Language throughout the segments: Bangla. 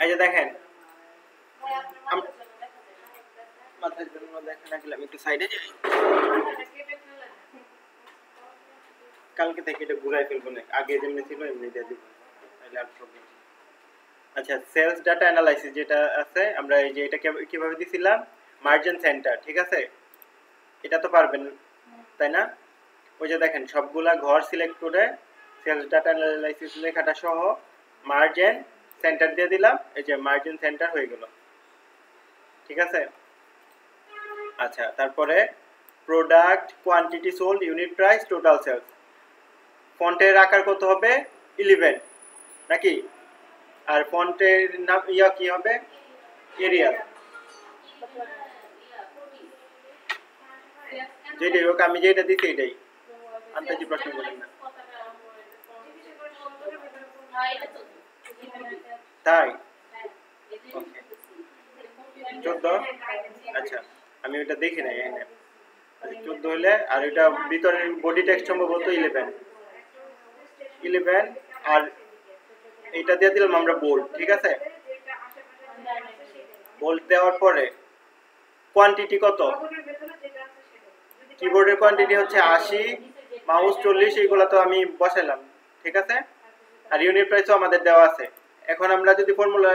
এই যে দেখেন মাথার জন্য দেখেন না, আমি একটু সাইডে যাই, কালকে থেকে এটা ঘুরাই ফেলবো না, আগে যেমনি ছিল এমনি দিয়ে দিব, তাহলে আর প্রবলেম। আচ্ছা, সেলস ডাটা অ্যানালাইসিস যেটা আছে, আমরা এই যে এটা কিভাবে দিছিলাম, মার্জিন সেন্টার, ঠিক আছে, এটা তো পারবেন তাই না? ওই যে দেখেন সবগুলা ঘর সিলেক্ট করে সেলস ডাটা অ্যানালাইসিস লেখাটা সহ মার্জিন সেন্টার দিয়ে দিলাম, এই যে মার্জিন সেন্টার হয়ে গেল, ঠিক আছে। আচ্ছা, তারপরে product quantity sold unit price total sales, ফন্টের আকার কত হবে 11 নাকি, আর ফন্টের নাম কি হবে এরিয়াল, যেটাই হোক আমি যেটা দিচ্ছি এটাই, আন্দাজি প্রশ্ন করেন না, তাই 14, আচ্ছা আমি ওটা দেখি নাই এখানে, 14 হলে, আর এটা ভিতরের বডি টেক্সট সম্ভবত 11 আর এটা দিয়ে দিলাম আমরা বোল্ড, ঠিক আছে। বোল্ড দেওয়ার পরে কোয়ান্টিটি কত, কিবোর্ডের কোয়ান্টিটি হচ্ছে 80, মাউস 40, এইগুলো তো আমি বসাইলাম, ঠিক আছে। আর ইউনিট প্রাইসও আমাদের দেওয়া আছে। এখন আমরা যদি ফর্মুলা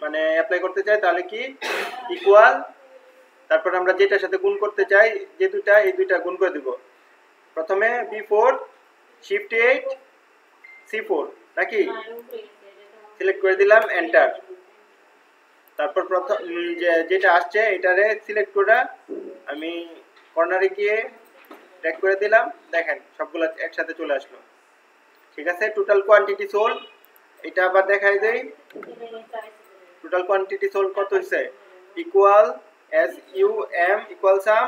মানে অ্যাপ্লাই করতে চাই তাহলে কি ইকুয়াল, তারপর আমরা যেটার সাথে গুণ করতে চাই যে দুইটা, এই দুইটা গুণ করে দিব। প্রথমে B4 শিফট 8 C4 নাকি, সিলেক্ট করে দিলাম এন্টার, তারপর প্রথম যেটা আসছে এটারে সিলেক্ট করে আমি কর্নারে গিয়ে ট্র্যাক করে দিলাম, দেখেন সবগুলো একসাথে চলে আসলো, ঠিক আছে। টোটাল কোয়ান্টিটি সোল্ড, এটা আবার দেখাই দেই, টোটাল কোয়ান্টিটি সোল্ড কত হইছে, ইকুয়াল SUM ইকুয়াল সাম,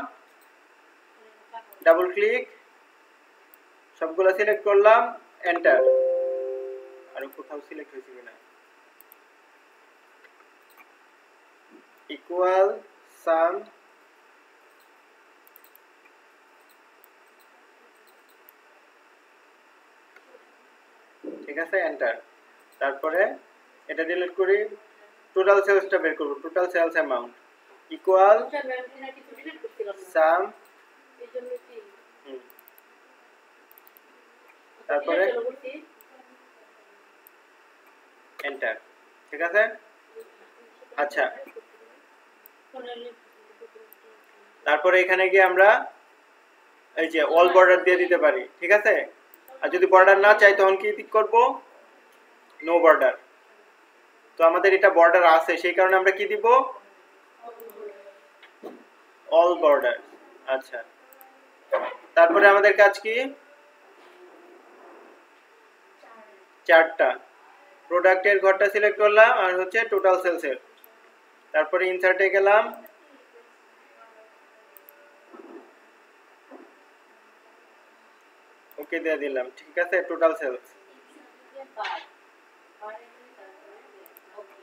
ডাবল ক্লিক, সবগুলো সিলেক্ট করলাম, এন্টার, আর কোথাও সিলেক্ট হয়েছে কিনা, ইকুয়াল সাম, ঠিক আছে, এন্টার। তারপরে এটা ডিলিট করি, টোটাল সেলসটা বের করব, total sales amount equal sum, তারপরে এন্টার, ঠিক আছে। আচ্ছা, তারপরে এখানে গিয়ে আমরা এই যে অল বর্ডার দিয়ে দিতে পারি, ঠিক আছে। আর যদি বর্ডার না চাই তখন কি করব, নো বর্ডার, তো আমাদের এটা বর্ডার আছে সেই কারণে আমরা কি দিব, অল বর্ডার। আচ্ছা, তারপরে আমাদের কাজ কি, চারটা প্রোডাক্টের ঘরটা সিলেক্ট করলাম আর হচ্ছে টোটাল সেলসের, তারপরে ইনসার্টে গেলাম, ওকে দিয়ে দিলাম, ঠিক আছে, টোটাল সেলস।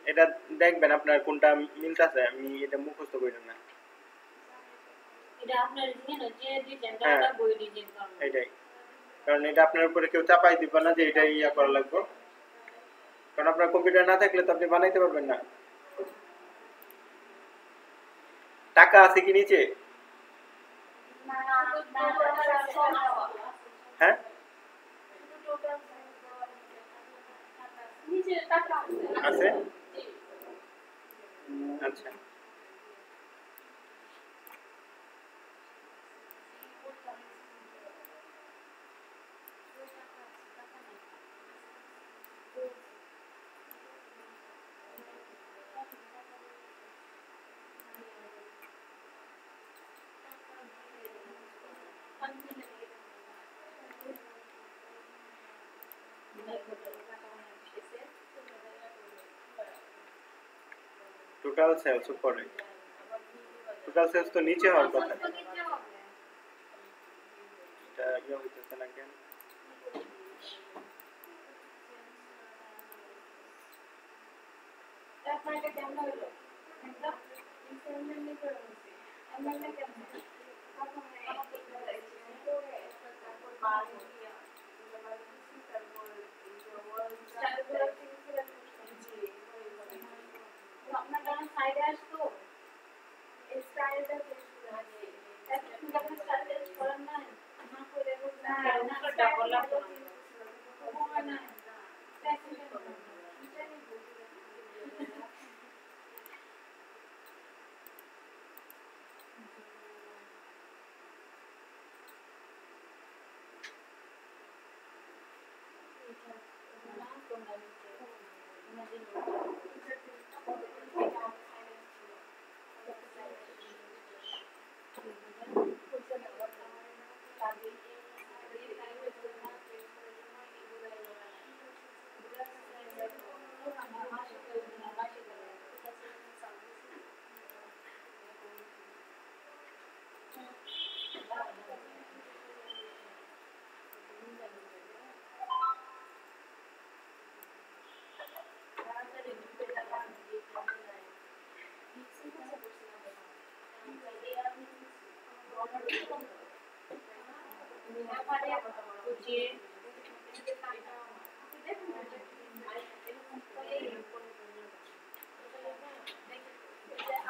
এটা দেখবেন আপনার কোনটা মিলতেছে, আমি এটা মুখস্থ করি না, এটা আপনার যে ডিজাইনটা বই ডিজাইন করবেন, এটাই, কারণ এটা আপনার উপরে কেউ চাপাই দিবে না যে এটা ইয়া করা লাগবে, কারণ আপনার কম্পিউটার না থাকলে তো আপনি বানাইতে পারবেন না। টাকা আছে কি নিচে, হ্যাঁ আছে, আচ্ছা টোটাল সেলস উপরে, টোটাল সেলস তো নিচে হওয়ার কথা, এটা ইয়া হইতেছে না কেন, আপনাকে কেমন হলো এটা ইনস্টলমেন্ট করে দিছি আমরা কেমন আপনি আমার করতে চাইছি তারপর বাদ দিয়া তারপর স্টাইল করে জি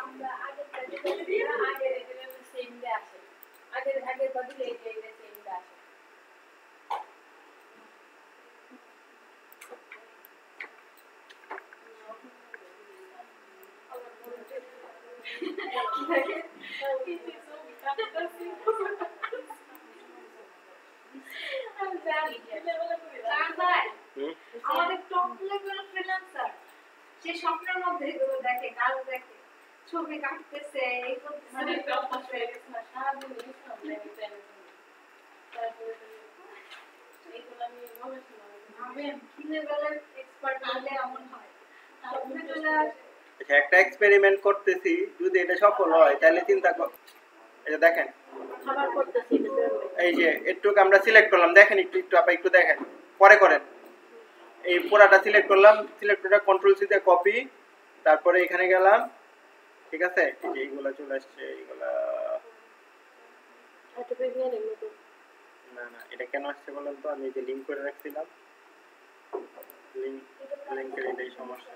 আমরা আগের সেম ডে আসে আগের বদলে এই সেম ডে আসে আমাদের টপ লেভেল ফ্রিল্যান্সার সে স্বপ্নের মধ্যে এগুলো দেখে কাজ দেখে ছবি কাটতেছে এই করতেছে টপ হয়ে গেছে না সারাদিন তারপরে এইগুলো আমি গবেষণা আমি কি লেভেলের এক্সপার্ট হলে এমন হয় একটা এক্সপেরিমেন্ট করতেছি, যদি এটা সফল হয় তাহলে চিন্তা কর। এটা দেখেন, খাবার করতেছি এই যে একটু আমরা সিলেক্ট করলাম, দেখেন একটু একটু আপনি একটু দেখেন, পরে করেন। এই পুরাটা সিলেক্ট করলাম, সিলেক্ট করে কন্ট্রোল সি দিয়ে কপি, তারপরে এখানে গেলাম, ঠিক আছে? এই যে এইগুলা চলে আসছে, এইগুলা না না, এটা কেন আসছে বলেন তো? আমি যে লিংক করে রাখছিলাম, লিংকের এটাই সমস্যা।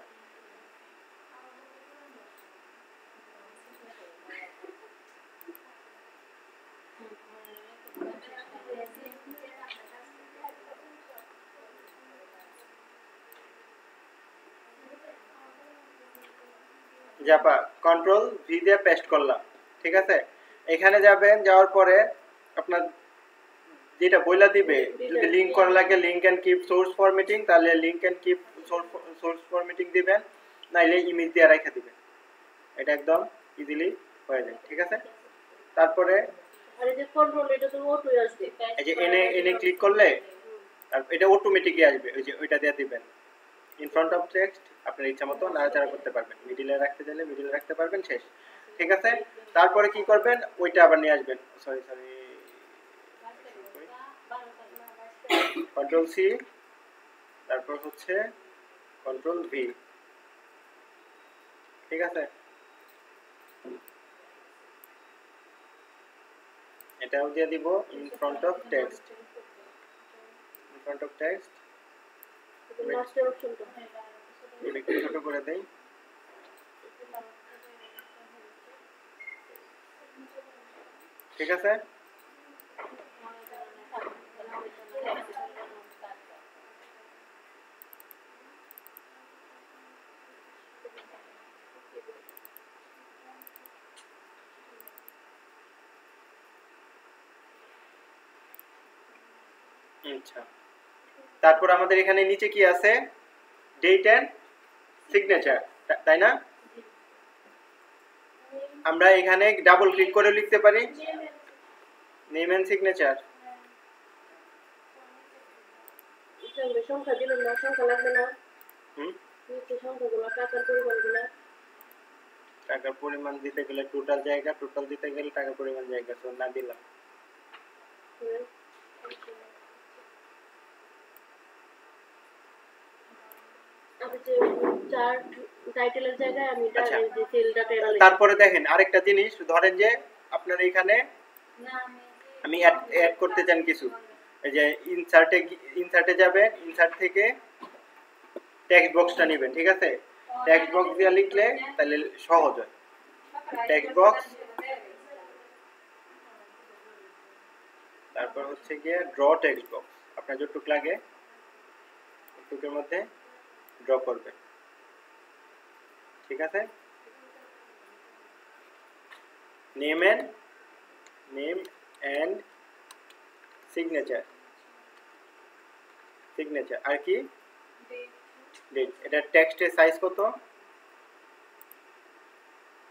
জাপা কন্ট্রোল ভি দিয়ে পেস্ট করলাম, ঠিক আছে? এখানে যাবেন, যাওয়ার পরে আপনার যেটা বইলা দিবে, যদি লিংক করা লাগে link and keep source formatting, তাহলে link and keep source formatting দিবেন, নাইলে ইমেজ দিয়ে রেখে দিবেন। এটা একদম ইজিলি হয়ে যায়, ঠিক আছে? তারপরে আর এই যে কন্ট্রোল, এটা তো অটোই আসবে, এই যে এনে ক্লিক করলে আর এটা অটোমেটিকলি আসবে, ওই যে ওইটা দিয়ে দিবেন। ইন ফ্রন্ট অফ টেক্সট আপনার ইচ্ছা মতো নাড়াচাড়া করতে পারবেন, মিডিলে রাখতে চাইলে মিডিলে রাখতে পারবেন, শেষ, ঠিক আছে? তারপরে কি করবেন, ওইটা আবার নিয়ে আসবেন, সরি কন্ট্রোল সি, তারপর হচ্ছে কন্ট্রোল ভি, ঠিক আছে? এটাও দিয়ে দিব in front of text, in front of text, লাস্টের অপশনটা একটু ছোট করে দেই, ঠিক আছে? আচ্ছা, তারপর আমাদের এখানে নিচে কি আছে, ডেট এন্ড সিগনেচার, তাই না? আমরা এখানে ডাবল ক্লিক করে লিখতে পারি নেম এন্ড সিগনেচার। সংখ্যা দিলেন না, সংখ্যা লাগবে না, সংখ্যাগুলো টাকার পরিমাণগুলো, টাকার পরিমাণ দিতে গেলে টোটাল জায়গা, টোটাল দিতে গেলে টাকার পরিমাণ জায়গা, তো না দিলাম। তারপরে দেখেন আরেকটা জিনিস, ধরেন যে আপনার এখানে আমি অ্যাড করতে চান কিছু, এই যে ইনসার্টে যাবেন, ইনসার্ট থেকে টেক্সট বক্সটা নেবেন, ঠিক আছে? টেক্সট বক্স দিয়ে লিখলে তাহলে সহজ হয়। টেক্সট বক্স, তারপর হচ্ছে গিয়ে ড্র টেক্সট বক্স, আপনার যতটুক লাগে ততটুকের মধ্যে ড্র করবেন, ঠিক আছে? নেম এন্ড সিগনেচার, আর কি ডেট। এটা টেক্সটের সাইজ কত?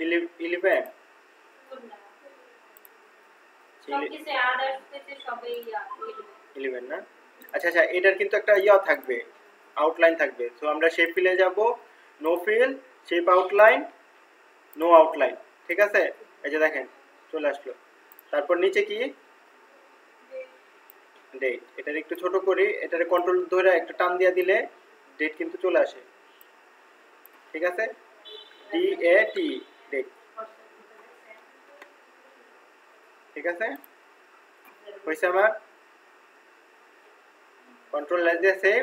11। সবকিছু আদার্স থেকে সবই 11 না? আচ্ছা আচ্ছা, এটার কিন্তু একটা ইয়া থাকবে, আউটলাইন থাকবে। সো আমরা শেপ ফিলে যাব, no fill, shape outline, no outline. ঠিক আছে, এই যে দেখেন চলে আসলো। তারপর নিচে কি ডেট। এটার একটু ছোট করি, এটার কন্ট্রোল ধরে একটা টান দিয়ে দিলে ডেট কিন্তু চলে আসে। ঠিক আছে, টি এ টি ডেট। ঠিক আছে, হয়েছে আমার। কন্ট্রোল এস দিয়ে সেভ।